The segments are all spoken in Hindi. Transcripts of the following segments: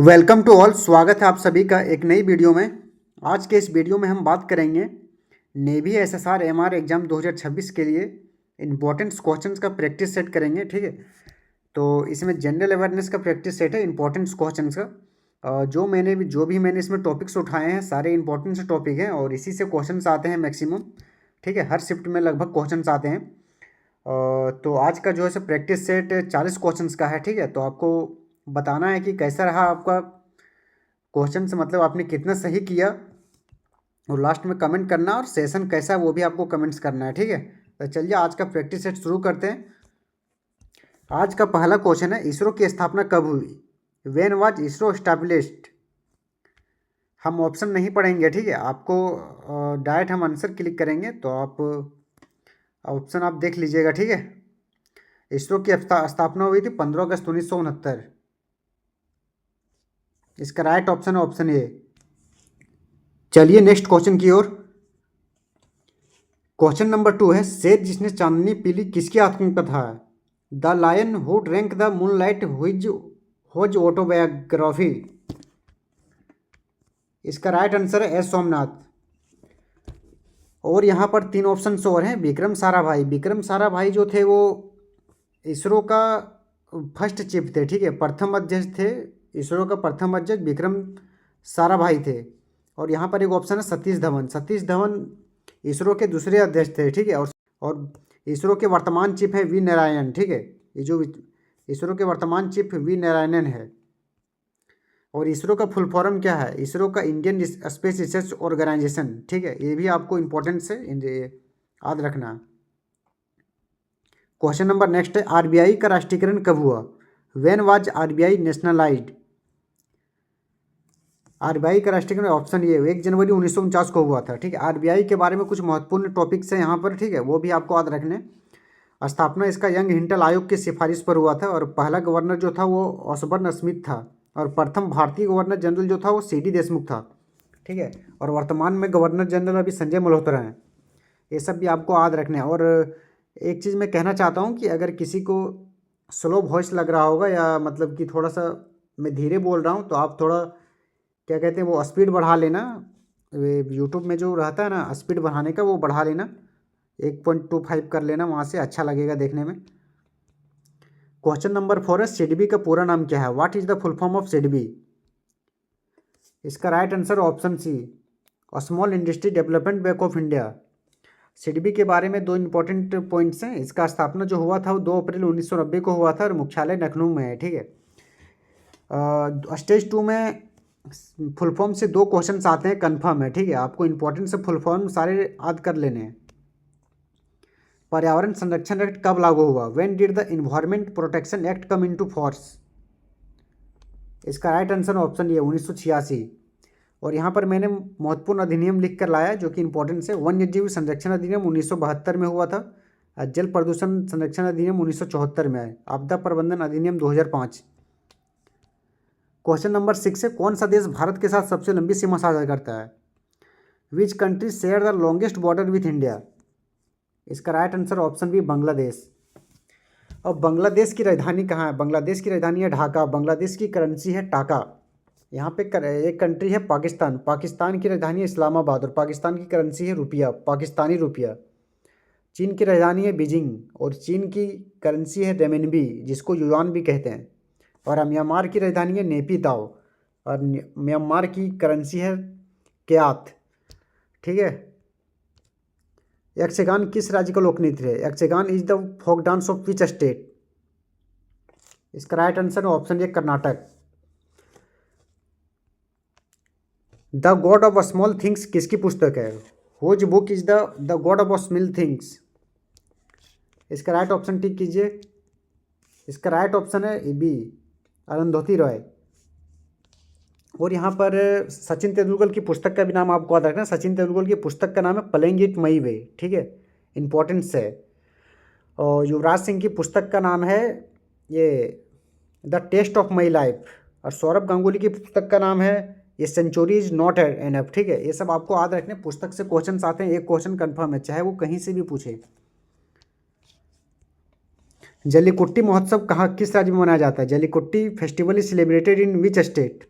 Welcome to all. स्वागत है आप सभी का एक नई वीडियो में। आज के इस वीडियो में हम बात करेंगे नेवी एसएसआर एमआर एग्ज़ाम 2026 के लिए इंपॉर्टेंट क्वेश्चंस का प्रैक्टिस सेट करेंगे। ठीक है, तो इसमें जनरल अवेयरनेस का प्रैक्टिस सेट है इंपॉर्टेंट क्वेश्चंस का। जो भी मैंने इसमें टॉपिक्स उठाए हैं सारे इंपॉर्टेंट से टॉपिक हैं और इसी से क्वेश्चंस आते हैं मैक्सिमम। ठीक है, हर शिफ्ट में लगभग क्वेश्चंस आते हैं। तो आज का जो है प्रैक्टिस सेट 40 क्वेश्चंस का है। ठीक है, तो आपको बताना है कि कैसा रहा आपका क्वेश्चन से, मतलब आपने कितना सही किया, और लास्ट में कमेंट करना, और सेशन कैसा है वो भी आपको कमेंट्स करना है। ठीक है, तो चलिए आज का प्रैक्टिस सेट शुरू करते हैं। आज का पहला क्वेश्चन है, इसरो की स्थापना कब हुई? When was ISRO established? हम ऑप्शन नहीं पढ़ेंगे। ठीक है, आपको डायरेक्ट हम आंसर क्लिक करेंगे, तो आप ऑप्शन आप देख लीजिएगा। ठीक है, इसरो की स्थापना हुई थी 15 अगस्त 1969। इसका राइट ऑप्शन है ऑप्शन ए। चलिए नेक्स्ट क्वेश्चन की ओर। क्वेश्चन नंबर 2 है, शेर जिसने चांदनी पीली किसकी आत्मकथा है? The lion who drank the moonlight whose autobiography. इसका राइट आंसर है एस सोमनाथ। और यहाँ पर 3 ऑप्शन और हैं। विक्रम साराभाई, विक्रम साराभाई जो थे वो इसरो का फर्स्ट चीफ थे। ठीक है, प्रथम अध्यक्ष थे। इसरो का प्रथम अध्यक्ष विक्रम साराभाई थे। और यहाँ पर एक ऑप्शन है सतीश धवन। सतीश धवन इसरो के दूसरे अध्यक्ष थे। ठीक है, और इसरो के वर्तमान चीफ है वी नारायणन। ठीक है, ये जो इसरो के वर्तमान चीफ वी नारायणन है। और इसरो का फुल फॉर्म क्या है? इसरो का इंडियन स्पेस रिसर्च ऑर्गेनाइजेशन। ठीक है, ये भी आपको इंपॉर्टेंट है, याद रखना। क्वेश्चन नंबर नेक्स्ट है, आरबीआई का राष्ट्रीयकरण कब हुआ? When was RBI nationalised? RBI का राष्ट्रीयकरण ऑप्शन ये 1 जनवरी 1949 को हुआ था। ठीक है, आरबीआई के बारे में कुछ महत्वपूर्ण टॉपिक्स हैं यहाँ पर। ठीक है, वो भी आपको याद रखने। स्थापना इसका यंग हिंटल आयोग की सिफारिश पर हुआ था, और पहला गवर्नर जो था वो ऑसबर्न स्मिथ था, और प्रथम भारतीय गवर्नर जनरल जो था वो सीडी देशमुख था। ठीक है, और वर्तमान में गवर्नर जनरल अभी संजय मल्होत्रा हैं। ये सब भी आपको याद रखने हैं। और एक चीज़ मैं कहना चाहता हूँ कि अगर किसी को स्लो वॉइस लग रहा होगा, या मतलब कि थोड़ा सा मैं धीरे बोल रहा हूँ, तो आप थोड़ा क्या कहते हैं वो स्पीड बढ़ा लेना। यूट्यूब में जो रहता है ना स्पीड बढ़ाने का, वो बढ़ा लेना, 1.25 कर लेना, वहाँ से अच्छा लगेगा देखने में। क्वेश्चन नंबर 4 है, सिडबी का पूरा नाम क्या है? What is the full form of SIDBI? इसका right answer option C, Small Industry Development Bank of India. SIDBI के बारे में 2 इंपॉर्टेंट पॉइंट्स हैं। इसका स्थापना जो हुआ था वो 2 अप्रैल 1990 को हुआ था, और मुख्यालय लखनऊ में है। ठीक है, स्टेज 2 में फुल फॉर्म से 2 क्वेश्चन आते हैं, कन्फर्म है। ठीक है, आपको इंपॉर्टेंट से फुल फॉर्म सारे याद कर लेने हैं। पर्यावरण संरक्षण एक्ट कब लागू हुआ? When did the environment protection act come into force? इसका राइट आंसर ऑप्शन ये 1986। और यहाँ पर मैंने महत्वपूर्ण अधिनियम लिख कर लाया जो कि इंपॉर्टेंट है। वन्यजीव संरक्षण अधिनियम 1972 में हुआ था। जल प्रदूषण संरक्षण अधिनियम 1974 में है। आपदा प्रबंधन अधिनियम 2005। क्वेश्चन नंबर 6 है, कौन सा देश भारत के साथ सबसे लंबी सीमा साझा करता है? Which country share the longest border with India? इसका right answer option B, Bangladesh. अब बांग्लादेश की राजधानी कहाँ है? बांग्लादेश की राजधानी है ढाका। बांग्लादेश की करेंसी है टाका। यहाँ पे एक कंट्री है पाकिस्तान। पाकिस्तान की राजधानी है इस्लामाबाद, और पाकिस्तान की करेंसी है रुपया, पाकिस्तानी रुपया। चीन की राजधानी है बीजिंग, और चीन की करेंसी है रेमिनबी, जिसको युआन भी कहते हैं। और म्यांमार की राजधानी है नेपीताओ, और म्यांमार की करेंसी है क्यात। ठीक है, यक्षगान किस राज्य का लोक नृत्य है? Yakshagana is the folk dance of which state? इसका right answer option A, Karnataka. The God of Small Things किसकी पुस्तक है? Whose book is the God of Small Things? इसका राइट ऑप्शन टिक कीजिए। इसका राइट ऑप्शन है बी, अरुंधति रॉय। और यहाँ पर सचिन तेंदुलकर की पुस्तक का भी नाम आपको याद रखना। सचिन तेंदुलकर की पुस्तक का नाम है प्लेइंग इट माई वे। ठीक है, इंपॉर्टेंस है। और युवराज सिंह की पुस्तक का नाम है ये the taste of my life. और सौरभ गांगुली की पुस्तक का नाम है ये सेंचुरी इज नॉट एनफ। ठीक है, ये सब आपको याद रखने। पुस्तक से क्वेश्चन आते हैं, एक क्वेश्चन कंफर्म है, चाहे वो कहीं से भी पूछे। जलीकुट्टी महोत्सव कहाँ किस राज्य में मनाया जाता है? Jallikattu festival is celebrated in which state?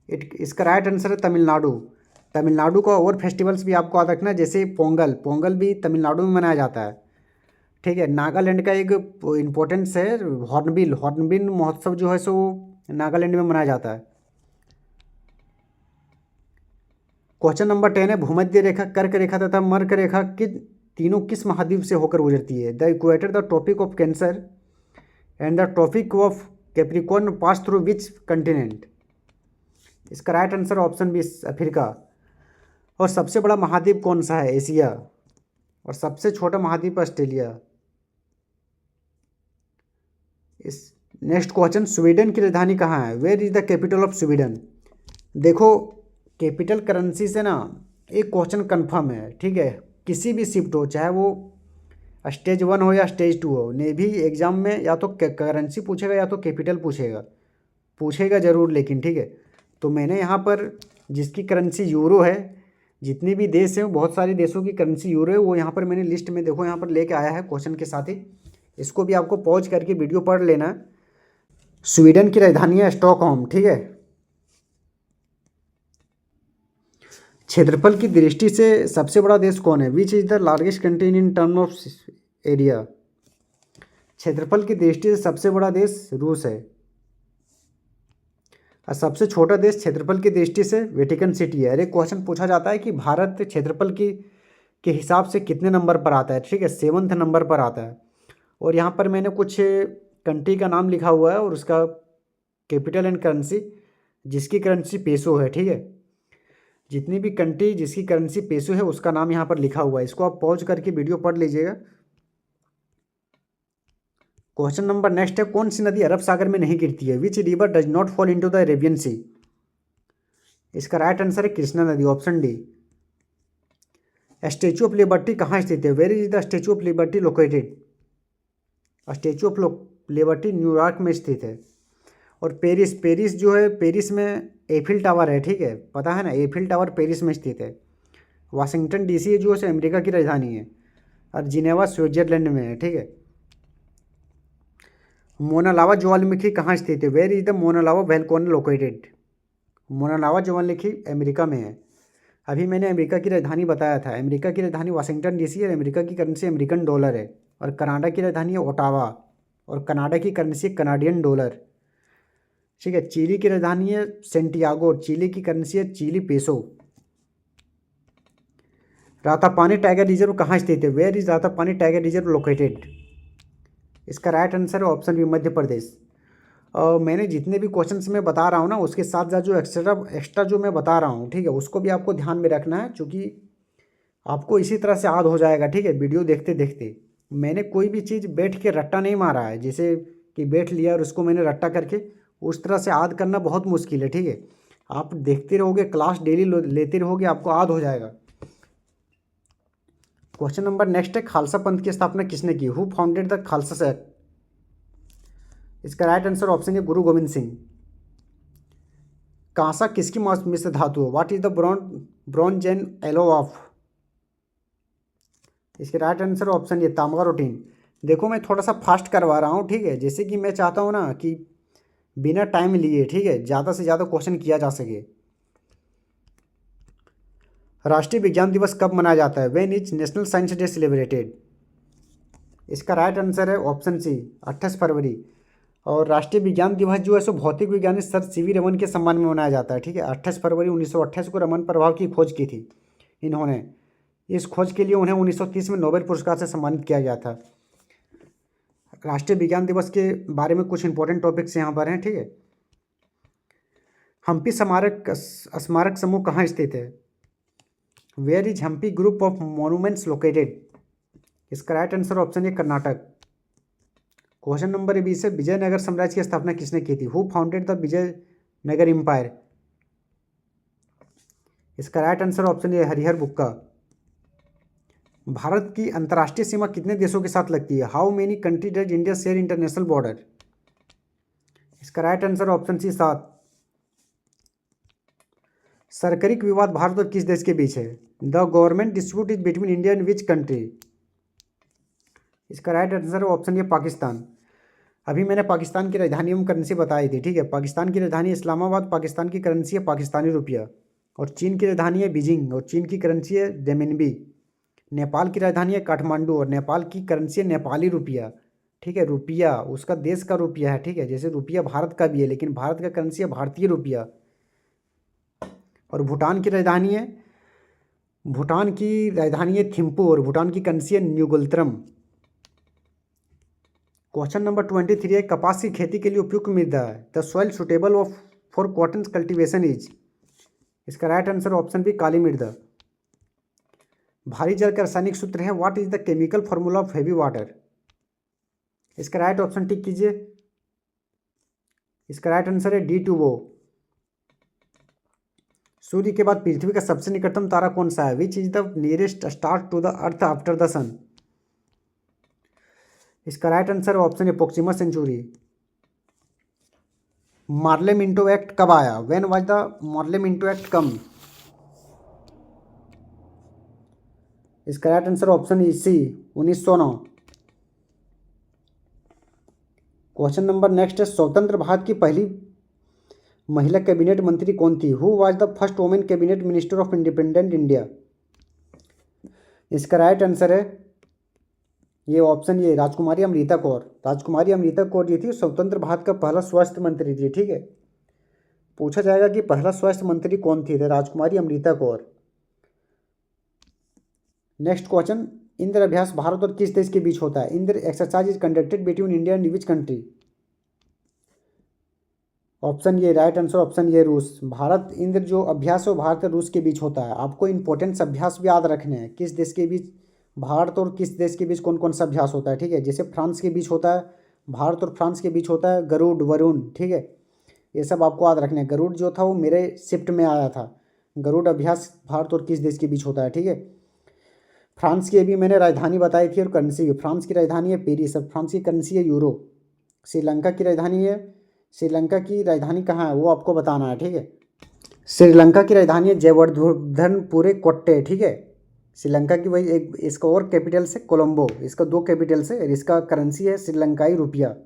इसका राइट आंसर है तमिलनाडु। तमिलनाडु का और फेस्टिवल्स भी आपको याद रखना है, जैसे पोंगल, पोंगल भी तमिलनाडु में मनाया जाता है, ठीक है। नागालैंड का एक इम्पोर्टेंस है हॉर्नबिल, हॉर्नबिल महोत्सव जो है सो नागालैंड में मनाया जाता है। क्वेश्चन नंबर 10 है, भूमध्य रेखा, कर्क रेखा तथा मर्क रेखा तीनों किस महाद्वीप से होकर गुजरती है? The equator, the Tropic of Cancer and the Tropic of Capricorn pass through which continent? इसका right answer option B Africa. और सबसे बड़ा महाद्वीप कौन सा है? एशिया। और सबसे छोटा महाद्वीप ऑस्ट्रेलिया। इस नेक्स्ट क्वेश्चन, स्वीडन की राजधानी कहाँ है? Where is the capital of Sweden? देखो, कैपिटल करेंसी से ना एक क्वेश्चन कंफर्म है, ठीक है। किसी भी शिफ्ट हो, चाहे वो स्टेज 1 हो या स्टेज 2 हो, नेवी एग्जाम में या तो करेंसी पूछेगा या तो कैपिटल पूछेगा ज़रूर, लेकिन ठीक है। तो मैंने यहाँ पर जिसकी करेंसी यूरो है, जितने भी देश हैं बहुत सारे देशों की करेंसी यूरो है, वो यहाँ पर मैंने लिस्ट में देखो यहाँ पर लेके आया है क्वेश्चन के साथ ही। इसको भी आपको पॉज करके वीडियो पढ़ लेना। स्वीडन की राजधानी है स्टॉकहोम, ठीक है। क्षेत्रफल की दृष्टि से सबसे बड़ा देश कौन है? Which is the largest country in term of area? क्षेत्रफल की दृष्टि से सबसे बड़ा देश रूस है। और सबसे छोटा देश क्षेत्रफल की दृष्टि से वेटिकन सिटी है। अरे क्वेश्चन पूछा जाता है कि भारत क्षेत्रफल के हिसाब से कितने नंबर पर आता है, ठीक है, 7वें नंबर पर आता है। और यहाँ पर मैंने कुछ कंट्री का नाम लिखा हुआ है और उसका कैपिटल एंड करेंसी, जिसकी करेंसी पेसो है, ठीक है। जितनी भी कंट्री जिसकी करेंसी पेसो है उसका नाम यहाँ पर लिखा हुआ है। इसको आप पॉज करके वीडियो पढ़ लीजिएगा। क्वेश्चन नंबर नेक्स्ट है, कौन सी नदी अरब सागर में नहीं गिरती है? Which river does not fall into the Arabian sea? इसका राइट आंसर है कृष्णा नदी, option D. Statue of Liberty कहाँ स्थित है? Where is the Statue of Liberty located? Statue of Liberty New York में स्थित है। और पेरिस जो है, पेरिस में एफिल टावर है, ठीक है, पता है ना, एफिल टावर पेरिस में स्थित है। वाशिंगटन डीसी जो है अमेरिका की राजधानी है। और जिनेवा स्विट्जरलैंड में है, ठीक है। मोनालावा ज्वालामुखी कहाँ स्थित है? Where is the Mauna Loa volcano located? Mauna Loa ज्वालामुखी अमेरिका में है। अभी मैंने अमेरिका की राजधानी बताया था। अमेरिका की राजधानी वाशिंगटन डीसी है। अमेरिका की करेंसी अमेरिकन डॉलर है। और कनाडा की राजधानी है ओटावा, और कनाडा की करेंसी कनाडियन डॉलर, ठीक है। चिली की राजधानी है सेंटियागो, चिली की करेंसी है Chile peso. Ratapani tiger reserve कहाँ स्थित है? Where is Ratapani tiger reserve located? इसका राइट आंसर है ऑप्शन बी मध्य प्रदेश। और मैंने जितने भी क्वेश्चंस मैं बता रहा हूँ ना, उसके साथ साथ जो एक्स्ट्रा जो मैं बता रहा हूँ, ठीक है, उसको भी आपको ध्यान में रखना है, क्योंकि आपको इसी तरह से याद हो जाएगा, ठीक है। वीडियो देखते देखते मैंने कोई भी चीज़ बैठ के रट्टा नहीं मारा है, जैसे कि बैठ लिया और उसको मैंने रट्टा करके उस तरह से याद करना बहुत मुश्किल है, ठीक है। आप देखते रहोगे, क्लास डेली लेते रहोगे, आपको याद हो जाएगा। क्वेश्चन नंबर नेक्स्ट है, खालसा पंथ की स्थापना किसने की? Who founded the Khalsa sect? इसका राइट आंसर ऑप्शन है गुरु गोविंद सिंह। कांसा किसकी मिश्र धातु है? What is the bronze and alloy of? इसके राइट आंसर ऑप्शन ये तांबा रूटीन। देखो, मैं थोड़ा सा फास्ट करवा रहा हूँ, ठीक है, जैसे कि मैं चाहता हूँ ना कि बिना टाइम लिए, ठीक है, ज़्यादा से ज़्यादा क्वेश्चन किया जा सके। राष्ट्रीय विज्ञान दिवस कब मनाया जाता है? When is national science day celebrated? इसका राइट आंसर है ऑप्शन सी 28 फरवरी। और राष्ट्रीय विज्ञान दिवस जो है सो भौतिक वैज्ञानिक सर सीवी रमन के सम्मान में मनाया जाता है, ठीक है। 28 फरवरी 1928 को रमन प्रभाव की खोज की थी इन्होंने। इस खोज के लिए उन्हें 1930 में नोबेल पुरस्कार से सम्मानित किया गया था। राष्ट्रीय विज्ञान दिवस के बारे में कुछ इंपॉर्टेंट टॉपिक्स यहाँ पर हैं, ठीक है। हम्पी स्मारक समूह कहाँ स्थित है? Where is Hampi group of monuments located? इसका राइट आंसर ऑप्शन है कर्नाटक। क्वेश्चन नंबर 20 है, विजयनगर साम्राज्य की स्थापना किसने की थी? Who founded the Vijayanagara empire? इसका राइट आंसर ऑप्शन है हरिहर बुक्का। भारत की अंतर्राष्ट्रीय सीमा कितने देशों के साथ लगती है? How many country does India share international border? इसका राइट आंसर ऑप्शन सी 7। सरकारिक विवाद भारत और किस देश के बीच है? The government dispute is between India and which country? इसका राइट आंसर ऑप्शन ये पाकिस्तान। अभी मैंने पाकिस्तान की राजधानी एवं करेंसी बताई थी, ठीक है। पाकिस्तान की राजधानी इस्लामाबाद, पाकिस्तान की करेंसी है पाकिस्तानी रुपया। और चीन की राजधानी है बीजिंग और चीन की करेंसी है रेमिनबी। नेपाल की राजधानी है काठमांडू और नेपाल की करेंसी है नेपाली रुपया, ठीक है। रुपया उसका देश का रुपया है, ठीक है। जैसे रुपया भारत का भी है लेकिन भारत का करेंसी है भारतीय रुपया। और भूटान की राजधानी है थिम्पू और भूटान की करेंसी है न्यूगुल्त्रम। क्वेश्चन नंबर 23 है, कपास की खेती के लिए उपयुक्त मृदा है। The soil suitable of for cotton cultivation is. इसका राइट आंसर ऑप्शन बी काली मृदा। भारी जल का रासायनिक सूत्र है what is the chemical formula of heavy water. इसका राइट ऑप्शन टिक कीजिए। इसका राइट आंसर है D2O। सूर्य के बाद पृथ्वी का सबसे निकटतम तारा कौन सा है। Which is the nearest star to the earth after the sun. इसका राइट आंसर ऑप्शन है Proxima Centauri. Morley Minto act कब आया। When was the Morley Minto act come. इसका राइट आंसर ऑप्शन है सी 1909। क्वेश्चन नंबर नेक्स्ट है, स्वतंत्र भारत की पहली महिला कैबिनेट मंत्री कौन थी। Who was the first women cabinet minister of independent India. इसका राइट आंसर है ये ऑप्शन ये राजकुमारी अमृता कौर। राजकुमारी अमृता कौर जी थी स्वतंत्र भारत का पहला स्वास्थ्य मंत्री थी, ठीक है। पूछा जाएगा कि पहला स्वास्थ्य मंत्री कौन थी, तो राजकुमारी अमृता कौर। नेक्स्ट क्वेश्चन, इंद्र अभ्यास भारत और किस देश के बीच होता है। Indra exercise is conducted between India and which country. Option ये राइट आंसर ऑप्शन ये रूस। भारत इंद्र जो अभ्यास है वो भारत और रूस के बीच होता है। आपको इंपॉर्टेंट अभ्यास भी याद रखने हैं, किस देश के बीच भारत और किस देश के बीच कौन कौन सा अभ्यास होता है, ठीक है। जैसे फ्रांस के बीच होता है, भारत और फ्रांस के बीच होता है गरुड़ वरुण, ठीक है। ये सब आपको याद रखने हैं। गरुड़ जो था वो मेरे शिफ्ट में आया था। गरुड़ अभ्यास भारत और किस देश के बीच होता है, ठीक है। फ्रांस की अभी मैंने राजधानी बताई थी और करेंसी। फ्रांस की राजधानी है पेरिस और फ्रांस की करेंसी है यूरो। श्रीलंका की राजधानी है, श्रीलंका की राजधानी कहाँ है वो आपको बताना है, ठीक है। श्रीलंका की राजधानी है जयवर्धनपुरे कोट्टे, ठीक है। श्रीलंका की वही एक इसका और कैपिटल्स है कोलंबो। इसका 2 कैपिटल्स है। इसका करेंसी है श्रीलंकाई रुपया।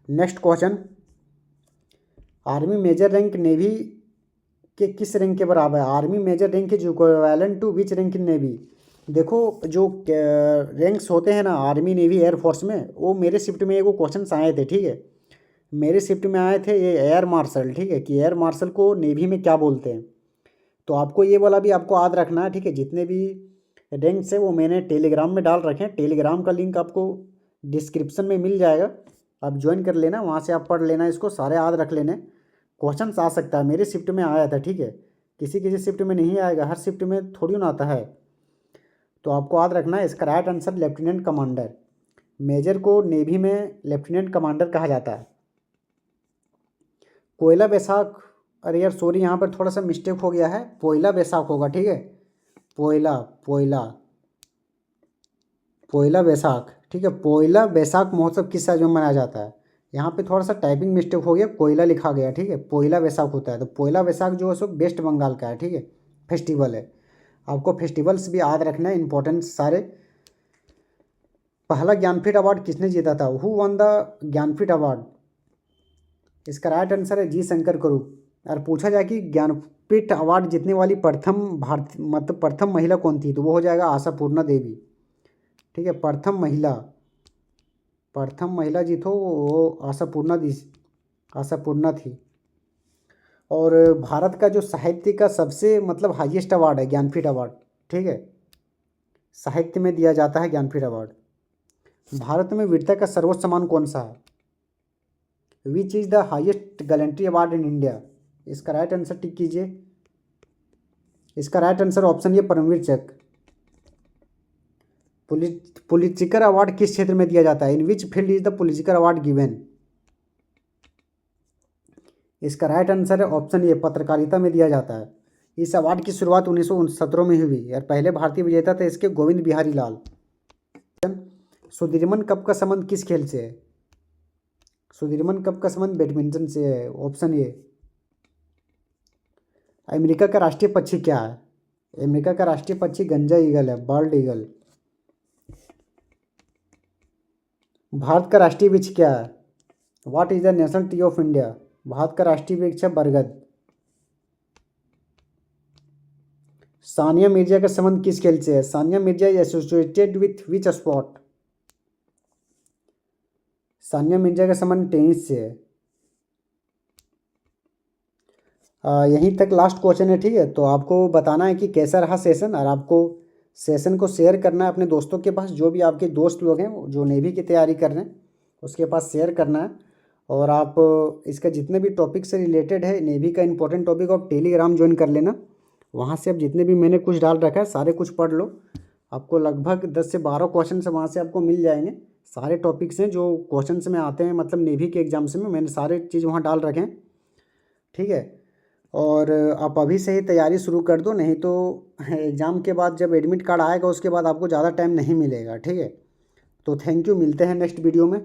Next question, army major rank navy के किस रैंक के बराबर है। Army major rank is equivalent to which rank in navy. देखो जो रैंक्स होते हैं ना आर्मी नेवी एयरफोर्स में, वो मेरे शिफ्ट में एगो क्वेश्चन आए थे, ठीक है। मेरे शिफ्ट में आए थे ये एयर मार्शल, ठीक है, कि एयर मार्शल को नेवी में क्या बोलते हैं। तो आपको ये वाला भी आपको याद रखना है, ठीक है। जितने भी रैंक्स है वो मैंने टेलीग्राम में डाल रखे हैं। टेलीग्राम का लिंक आपको डिस्क्रिप्शन में मिल जाएगा, आप ज्वाइन कर लेना, वहाँ से आप पढ़ लेना, इसको सारे याद रख लेने। क्वेश्चन आ सकता है, मेरे शिफ्ट में आया था, ठीक है। किसी किसी शिफ्ट में नहीं आएगा, हर शिफ्ट में थोड़ी ना आता है। तो आपको याद रखना है। इसका right answer lieutenant commander. Major को नेवी में लेफ्टिनेंट कमांडर कहा जाता है। कोयला बैसाख, अरे यार सॉरी यहाँ पर थोड़ा सा मिस्टेक हो गया है, पोयला बैसाख होगा, ठीक है। पोयला पोयला पोयला बैसाख, ठीक है। पोयला बैसाख महोत्सव किस राज्य में मनाया जाता है। यहाँ पे थोड़ा सा टाइपिंग मिस्टेक हो गया, कोयला लिखा गया, ठीक है। पोयला बैसाख होता है, तो पोयला बैसाख जो है सो वेस्ट बंगाल का है, ठीक है। फेस्टिवल है। आपको फेस्टिवल्स भी याद रखना है, इंपॉर्टेंट सारे। पहला ज्ञानपीठ अवार्ड किसने जीता था। Who one the Jnanpith award. इसका राइट आंसर है जी शंकर करूप। और पूछा जाए कि ज्ञानपीठ अवार्ड जीतने वाली प्रथम भारतीय मतलब प्रथम महिला कौन थी, तो वो हो जाएगा आशापूर्णा देवी, ठीक है। प्रथम महिला जी थो वो आशापूर्णा थी। और भारत का जो साहित्य का सबसे मतलब हाईएस्ट अवार्ड है ज्ञानपीठ अवार्ड, ठीक है। साहित्य में दिया जाता है ज्ञानपीठ अवार्ड। भारत में वीरता का सर्वोच्च सम्मान कौन सा है। Which is the highest gallantry award in India. इसका राइट आंसर टिक कीजिए। इसका राइट आंसर ऑप्शन ये परमवीर चक्र। पुलित्जर अवार्ड किस क्षेत्र में दिया जाता है। In which field is the Pulitzer award given. इसका राइट आंसर है ऑप्शन ये पत्रकारिता में दिया जाता है। इस अवार्ड की शुरुआत 1917 में हुई और पहले भारतीय विजेता थे इसके गोविंद बिहारी लाल। सुदीर्मन कप का संबंध किस खेल से है। सुदीर्मन कप का संबंध बैडमिंटन से है। Option A. अमेरिका का राष्ट्रीय पक्षी क्या है। अमेरिका का राष्ट्रीय पक्षी गंजा ईगल है, बर्ड ईगल। भारत का राष्ट्रीय वृक्ष क्या है? What is the national tree of India? Bharat का राष्ट्रीय वृक्ष है बरगद। सानिया मिर्जा का संबंध किस खेल से है? Sania Mirza is associated with which sport? Sania Mirza का संबंध टेनिस से है। यहीं तक लास्ट क्वेश्चन है, ठीक है। तो आपको बताना है कि कैसा रहा सेशन, और आपको सेशन को शेयर करना है अपने दोस्तों के पास, जो भी आपके दोस्त लोग हैं जो नेवी की तैयारी कर रहे हैं उसके पास शेयर करना है। और आप इसका जितने भी टॉपिक से रिलेटेड है नेवी का इंपॉर्टेंट टॉपिक, आप टेलीग्राम ज्वाइन कर लेना। वहाँ से आप जितने भी मैंने कुछ डाल रखा है सारे कुछ पढ़ लो। आपको लगभग 10 से 12 क्वेश्चन से वहाँ से आपको मिल जाएंगे। सारे टॉपिक्स हैं जो क्वेश्चन में आते हैं, मतलब नेवी के एग्जाम्स में मैंने सारे चीज़ वहाँ डाल रखे हैं, ठीक है। और आप अभी से ही तैयारी शुरू कर दो, नहीं तो एग्ज़ाम के बाद जब एडमिट कार्ड आएगा उसके बाद आपको ज़्यादा टाइम नहीं मिलेगा, ठीक है। तो थैंक यू, मिलते हैं नेक्स्ट वीडियो में।